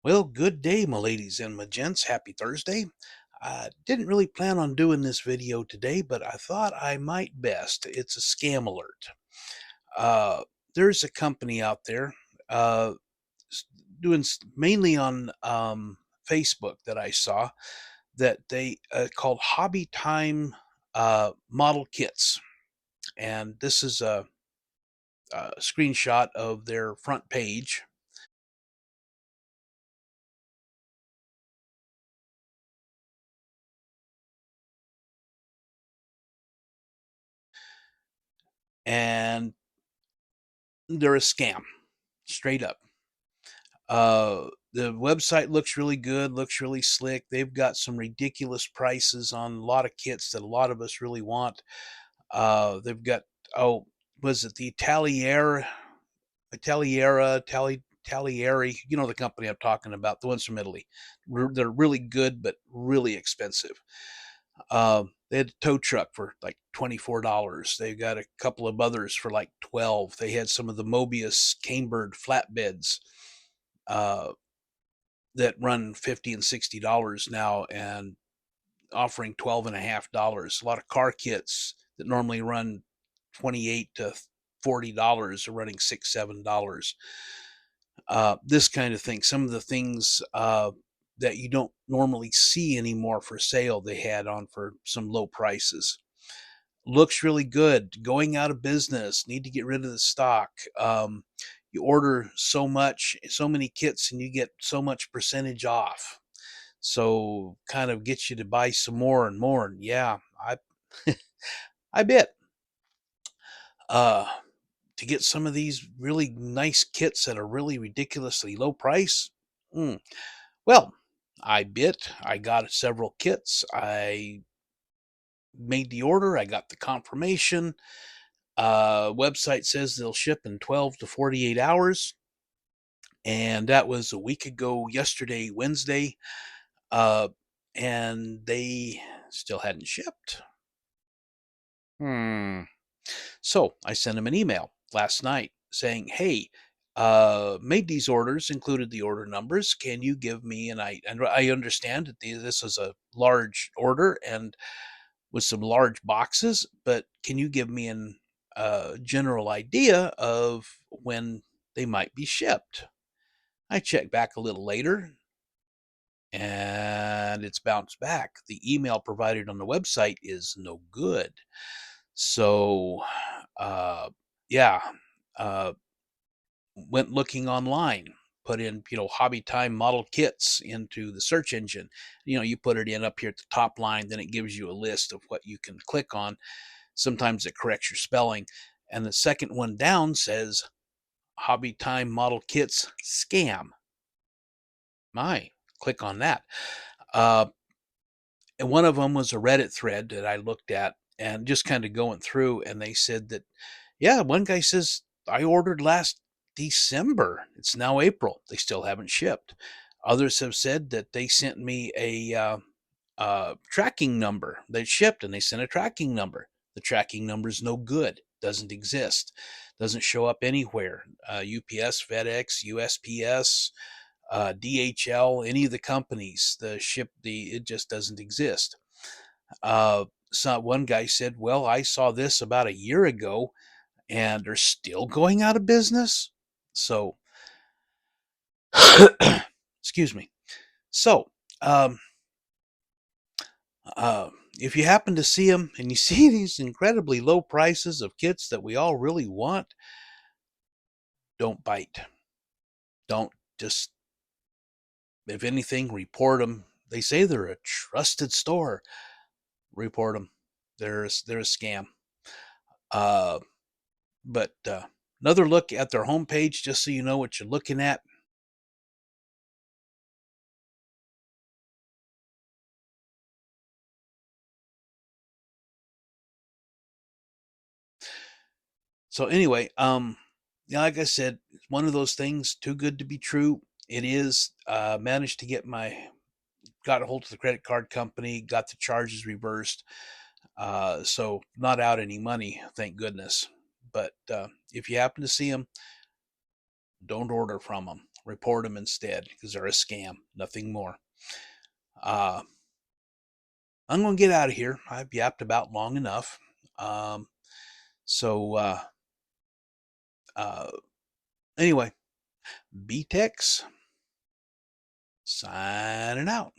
Well, good day, my ladies and my gents. Happy Thursday. I didn't really plan on doing this video today, but I thought I might best. It's a scam alert. Uh, there's a company out there uh, s- mainly on Facebook that I saw that they called Hobby Time Model Kits. And this is a screenshot of their front page. And they're a scam, straight up. The website looks really good, looks really slick. They've got some ridiculous prices on a lot of kits that a lot of us really want. They've got oh, was it the Talieri? You know the company I'm talking about, the ones from Italy. They're really good, but really expensive. They had a tow truck for like $24. They've got a couple of others for like 12. They had some of the Mobius Camebird flatbeds. Uh, that run 50 and $60 now and offering $12.50. A lot of car kits that normally run 28 to $40 are running $6, $7. This kind of thing. Some of the things that you don't normally see anymore for sale, they had on for some low prices. Looks really good. Going out of business. Need to get rid of the stock. You order so much, so many kits, and you get so much percentage off. So kind of gets you to buy some more and more. And yeah, I I bet uh to get some of these really nice kits at a really ridiculously low price. mm, well, I bit. I got several kits. I made the order. I got the confirmation. Website says they'll ship in 12 to 48 hours. And that was a week ago yesterday, Wednesday. Uh, and they still hadn't shipped. Hmm. So I sent him an email last night saying, "Hey, made these orders, included the order numbers. Can you give me and I understand that this is a large order and with some large boxes, but can you give me an general idea of when they might be shipped?" I checked back a little later and it's bounced back. The email provided on the website is no good. So, uh, yeah, uh, went looking online, put in, hobby time model kits into the search engine. You put it in up here at the top line, then it gives you a list of what you can click on. Sometimes it corrects your spelling. And the second one down says hobby time model kits scam. My, click on that. Uh, and one of them was a Reddit thread that I looked at and just kind of going through, and they said that, yeah, one guy says, I ordered last December. It's now April. They still haven't shipped. Others have said that they sent me a tracking number. They shipped and they sent a tracking number. The tracking number is no good, doesn't exist, doesn't show up anywhere. UPS, FedEx, USPS, DHL, any of the companies, it just doesn't exist. So one guy said, "Well, I saw this about a year ago, and they're still going out of business." So, excuse me. So, um, if you happen to see them and you see these incredibly low prices of kits that we all really want, don't bite. Don't just, if anything, report them. They say they're a trusted store. Report them. They're a scam. Uh, but another look at their homepage, just so you know what you're looking at. So anyway, yeah, like I said, it's one of those things too good to be true. It is. Managed to got a hold of the credit card company, got the charges reversed. So not out any money, thank goodness. But if you happen to see them, don't order from them. Report them instead because they're a scam, nothing more. Uh, I'm going to get out of here. I've yapped about long enough. Um, so, uh, anyway, BTEX signing out.